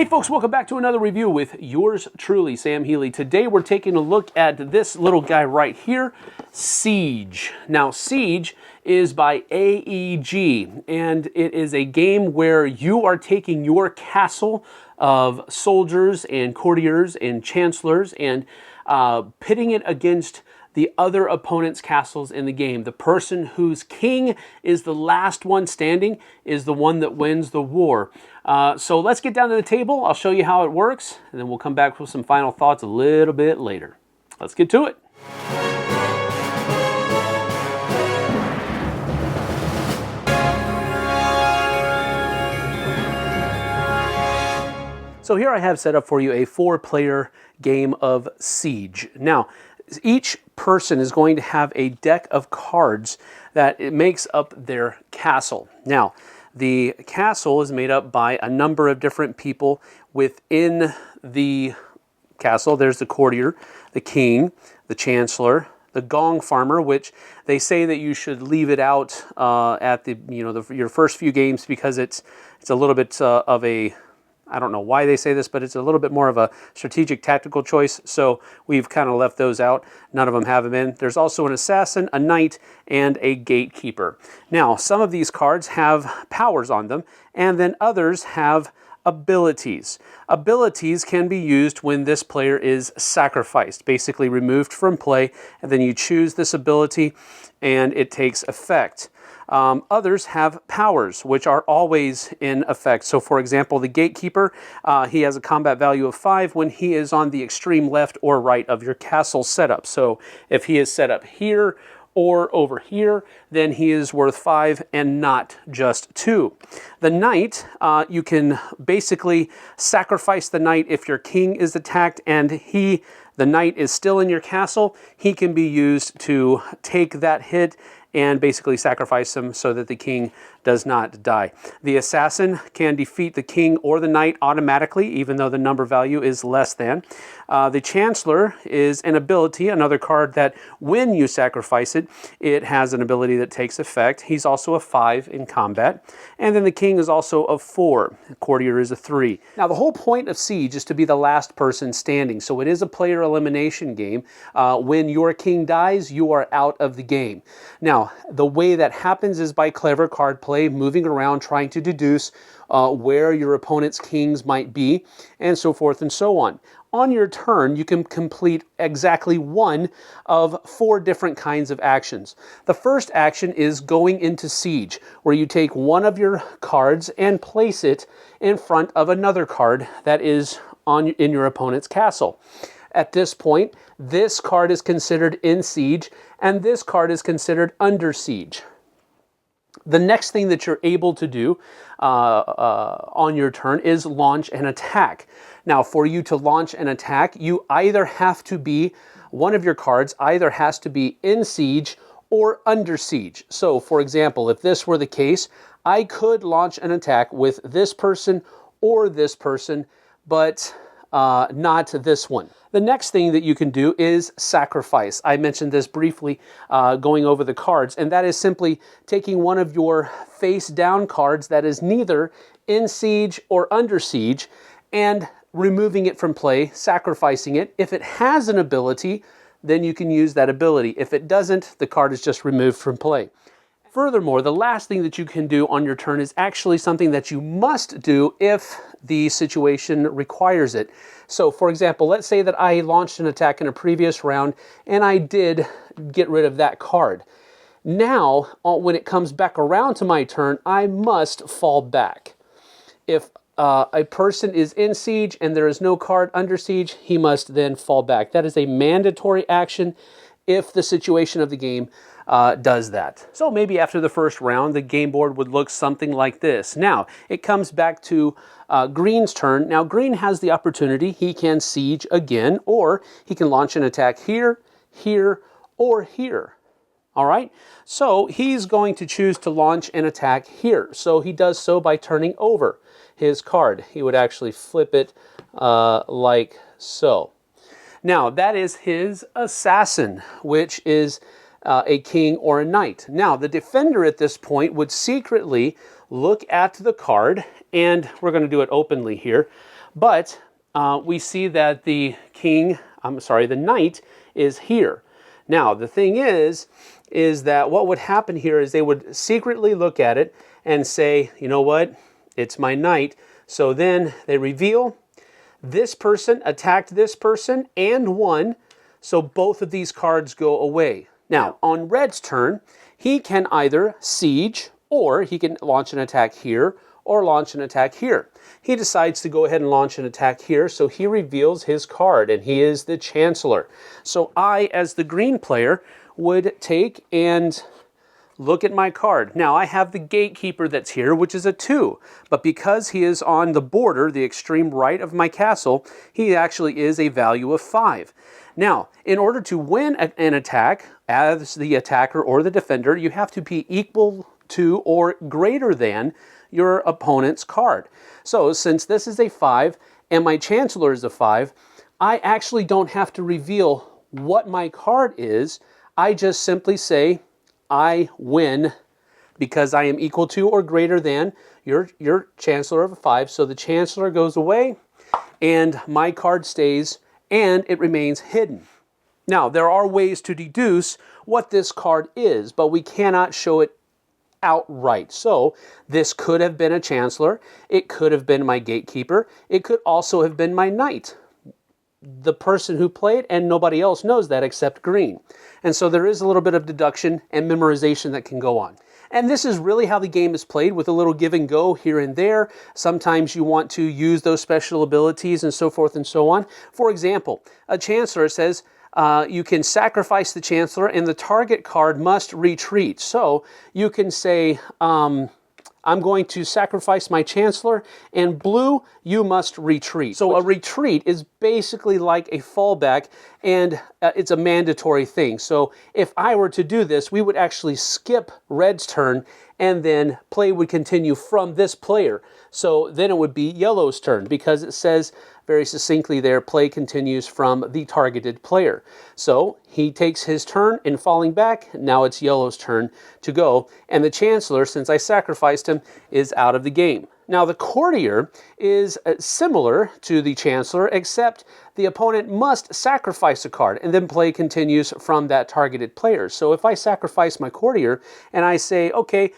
Hey folks, welcome back to another review with yours truly, Sam Healey. Today we're taking a look at this little guy right here, Siege. Now, Siege is by AEG, and it is a game where you are taking your castle of soldiers and courtiers and chancellors and pitting it against the other opponent's castles in the game. The person whose king is the last one standing is the one that wins the war. So let's get down to the table. I'll show you how it works, and then we'll come back with some final thoughts a little bit later. Let's get to it. So here I have set up for you a 4-player game of Siege. Now, each person is going to have a deck of cards that it makes up their castle. Now, the castle is made up by a number of different people within the castle. There's the courtier, the king, the chancellor, the gong farmer, which they say that you should leave it out at your first few games because it's a little bit of a, I don't know why they say this, but it's a little bit more of a strategic tactical choice, so we've kind of left those out. None of them have them in. There's also an assassin, a knight, and a gatekeeper. Now, some of these cards have powers on them, and then others have abilities. Abilities can be used when this player is sacrificed, basically removed from play, and then you choose this ability, and it takes effect. Others have powers, which are always in effect. So, for example, the gatekeeper, he has a combat value of 5 when he is on the extreme left or right of your castle setup. So, if he is set up here or over here, then he is worth 5 and not just 2. The knight, you can basically sacrifice the knight if your king is attacked and the knight is still in your castle. He can be used to take that hit and basically sacrifice him so that the king does not die. The assassin can defeat the king or the knight automatically, even though the number value is less than. The chancellor is an ability, another card that when you sacrifice it, it has an ability that takes effect. He's also a 5 in combat. And then the king is also a 4. The courtier is a 3. Now, the whole point of Siege is to be the last person standing. So it is a player elimination game. When your king dies, you are out of the game. Now, the way that happens is by clever card play, moving around, trying to deduce where your opponent's kings might be, and so forth and so on. On your turn, you can complete exactly one of 4 different kinds of actions. The first action is going into Siege, where you take one of your cards and place it in front of another card that is in your opponent's castle. At this point, this card is considered in siege, and this card is considered under siege. The next thing that you're able to do on your turn is launch an attack. Now, for you to launch an attack, you either have to be, one of your cards either has to be in siege or under siege. So, for example, if this were the case, I could launch an attack with this person or this person, but not this one. The next thing that you can do is sacrifice. I mentioned this briefly going over the cards, and that is simply taking one of your face down cards that is neither in siege or under siege and removing it from play, sacrificing it. If it has an ability, then you can use that ability. If it doesn't, the card is just removed from play. Furthermore, the last thing that you can do on your turn is actually something that you must do if the situation requires it. So, for example, let's say that I launched an attack in a previous round and I did get rid of that card. Now, when it comes back around to my turn, I must fall back. If a person is in siege and there is no card under siege, he must then fall back. That is a mandatory action if the situation of the game does that. So maybe after the first round, the game board would look something like this. Now, it comes back to Green's turn. Now, Green has the opportunity. He can siege again, or he can launch an attack here, here, or here. All right? So he's going to choose to launch an attack here. So he does so by turning over his card. He would actually flip it like so. Now, that is his assassin, which is a king or a knight. Now, the defender at this point would secretly look at the card, and we're going to do it openly here, But we see that the the knight is here. Now, the thing is that what would happen here is they would secretly look at it and say, you know what, it's my knight. So then they reveal this person attacked this person and won, so both of these cards go away. Now, on red's turn, he can either siege, or he can launch an attack here, or launch an attack here. He decides to go ahead and launch an attack here, so he reveals his card, and he is the Chancellor. So I, as the green player, would take and look at my card. Now, I have the Gatekeeper that's here, which is a 2, but because he is on the border, the extreme right of my castle, he actually is a value of 5. Now, in order to win an attack, as the attacker or the defender, you have to be equal to or greater than your opponent's card. So, since this is a 5 and my Chancellor is a 5, I actually don't have to reveal what my card is. I just simply say, I win because I am equal to or greater than your Chancellor of a 5. So the Chancellor goes away and my card stays and it remains hidden. Now, there are ways to deduce what this card is, but we cannot show it outright. So this could have been a Chancellor. It could have been my Gatekeeper. It could also have been my Knight, the person who played, and nobody else knows that except green. And so there is a little bit of deduction and memorization that can go on. And this is really how the game is played, with a little give and go here and there. Sometimes you want to use those special abilities and so forth and so on. For example, a Chancellor says you can sacrifice the Chancellor and the target card must retreat. So you can say, I'm going to sacrifice my Chancellor, and blue, you must retreat. So a retreat is basically like a fallback, and it's a mandatory thing. So if I were to do this, we would actually skip red's turn, and then play would continue from this player. So then it would be yellow's turn, because it says very succinctly there, play continues from the targeted player. So he takes his turn in falling back. Now it's yellow's turn to go. And the Chancellor, since I sacrificed him, is out of the game. Now the Courtier is similar to the Chancellor, except the opponent must sacrifice a card, and then play continues from that targeted player. So if I sacrifice my Courtier, and I say, okay,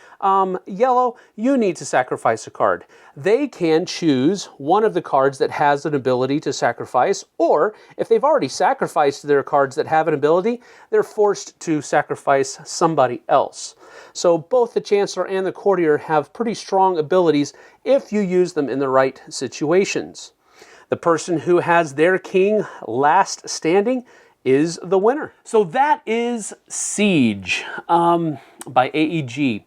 yellow, you need to sacrifice a card, they can choose one of the cards that has an ability to sacrifice, or if they've already sacrificed their cards that have an ability, they're forced to sacrifice somebody else. So both the Chancellor and the Courtier have pretty strong abilities if you use them in the right situations. The person who has their king last standing is the winner. So that is Siege by AEG.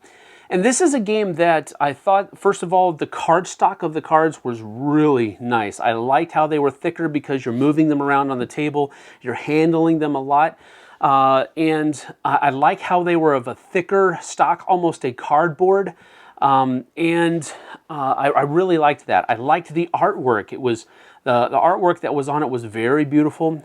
And this is a game that I thought, first of all, the card stock of the cards was really nice. I liked how they were thicker because you're moving them around on the table, you're handling them a lot. And I like how they were of a thicker stock, almost a cardboard. I really liked that. I liked the artwork. It was the artwork that was on it was very beautiful.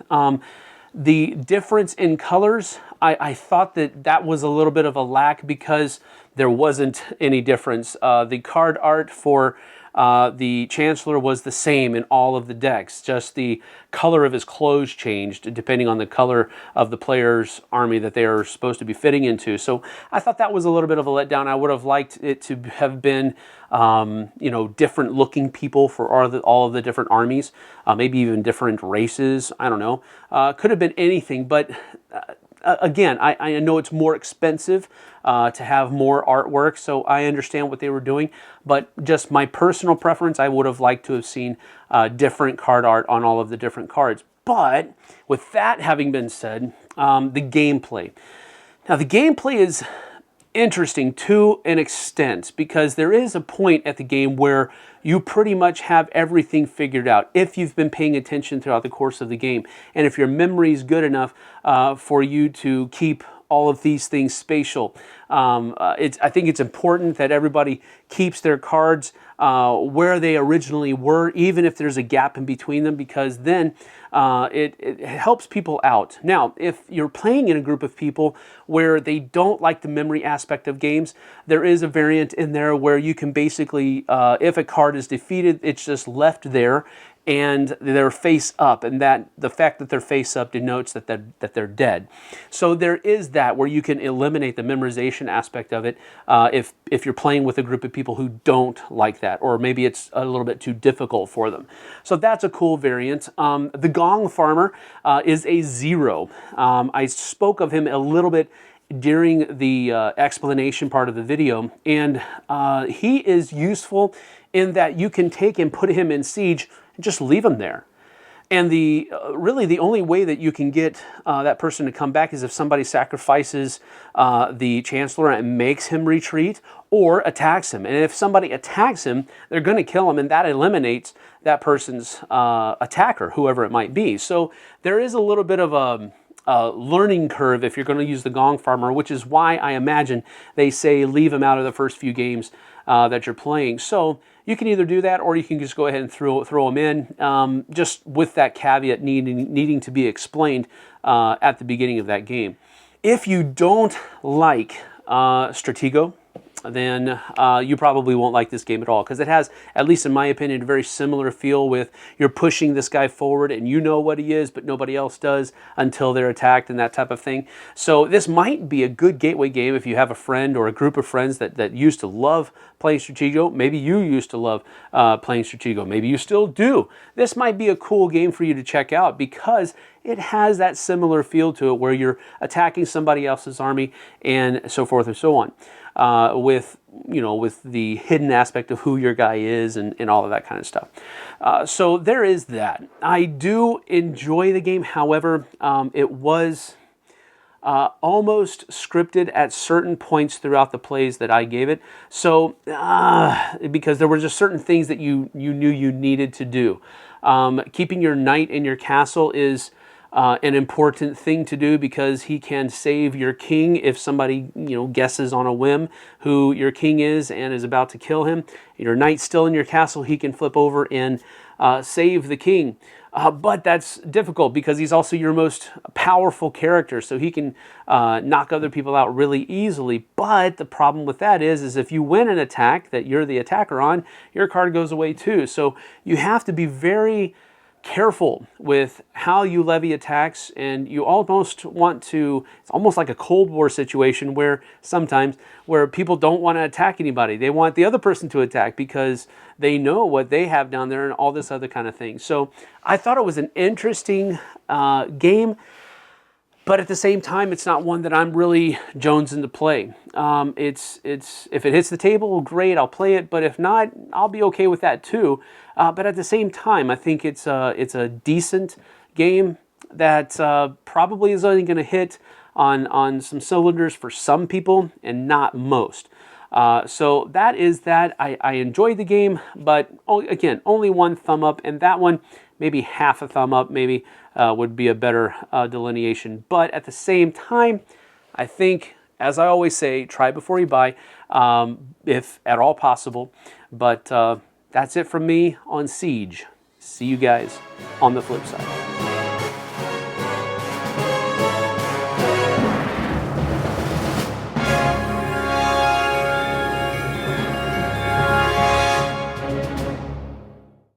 The difference in colors, I thought that was a little bit of a lack because there wasn't any difference. The card art for the Chancellor was the same in all of the decks, just the color of his clothes changed depending on the color of the player's army that they are supposed to be fitting into. So I thought that was a little bit of a letdown. I would have liked it to have been, you know, different looking people for all of the different armies, maybe even different races. I don't know. Could have been anything, but again, I know it's more expensive to have more artwork, so I understand what they were doing, but just my personal preference, I would have liked to have seen different card art on all of the different cards. But with that having been said, the gameplay. Now the gameplay is interesting to an extent because there is a point at the game where you pretty much have everything figured out if you've been paying attention throughout the course of the game, and if your memory is good enough for you to keep all of these things spatial. I think it's important that everybody keeps their cards where they originally were, even if there's a gap in between them, because then it helps people out. Now, if you're playing in a group of people where they don't like the memory aspect of games, there is a variant in there where you can basically, if a card is defeated, it's just left there, and they're face up, and that the fact that they're face up denotes that they're dead. So there is that where you can eliminate the memorization aspect of it if you're playing with a group of people who don't like that, or maybe it's a little bit too difficult for them. So that's a cool variant. The Gong Farmer is a 0. I spoke of him a little bit during the explanation part of the video, and he is useful in that you can take and put him in siege and just leave him there. And really the only way that you can get that person to come back is if somebody sacrifices the Chancellor and makes him retreat, or attacks him. And if somebody attacks him, they're going to kill him, and that eliminates that person's attacker, whoever it might be. So there is a little bit of a learning curve if you're going to use the Gong Farmer, which is why I imagine they say leave him out of the first few games that you're playing. So you can either do that, or you can just go ahead and throw them in, just with that caveat needing to be explained at the beginning of that game. If you don't like Stratego, then you probably won't like this game at all, because it has, at least in my opinion, a very similar feel with you're pushing this guy forward and you know what he is, but nobody else does until they're attacked and that type of thing. So this might be a good gateway game if you have a friend or a group of friends that used to love playing Stratego. Maybe you used to love playing Stratego. Maybe you still do. This might be a cool game for you to check out because it has that similar feel to it where you're attacking somebody else's army and so forth and so on. With the hidden aspect of who your guy is and all of that kind of stuff. So there is that. I do enjoy the game. However, it was almost scripted at certain points throughout the plays that I gave it. So because there were just certain things that you knew you needed to do. Keeping your knight in your castle is an important thing to do because he can save your king if somebody guesses on a whim who your king is and is about to kill him. Your knight's still in your castle, he can flip over and save the king. But that's difficult because he's also your most powerful character, so he can knock other people out really easily. But the problem with that is if you win an attack that you're the attacker on, your card goes away too. So you have to be very careful with how you levy attacks, and you almost want to, it's almost like a Cold War situation where sometimes where people don't want to attack anybody. They want the other person to attack because they know what they have down there and all this other kind of thing. So I thought it was an interesting game, but at the same time, it's not one that I'm really jonesing to play. It's if it hits the table, great, I'll play it. But if not, I'll be okay with that too. But at the same time, I think it's a decent game that probably is only going to hit on some cylinders for some people and not most. So that is that. I enjoyed the game, but again, only one thumb up, and that one maybe half a thumb up maybe would be a better delineation. But at the same time, I think, as I always say, try before you buy, if at all possible. But that's it from me on Siege. See you guys on the flip side.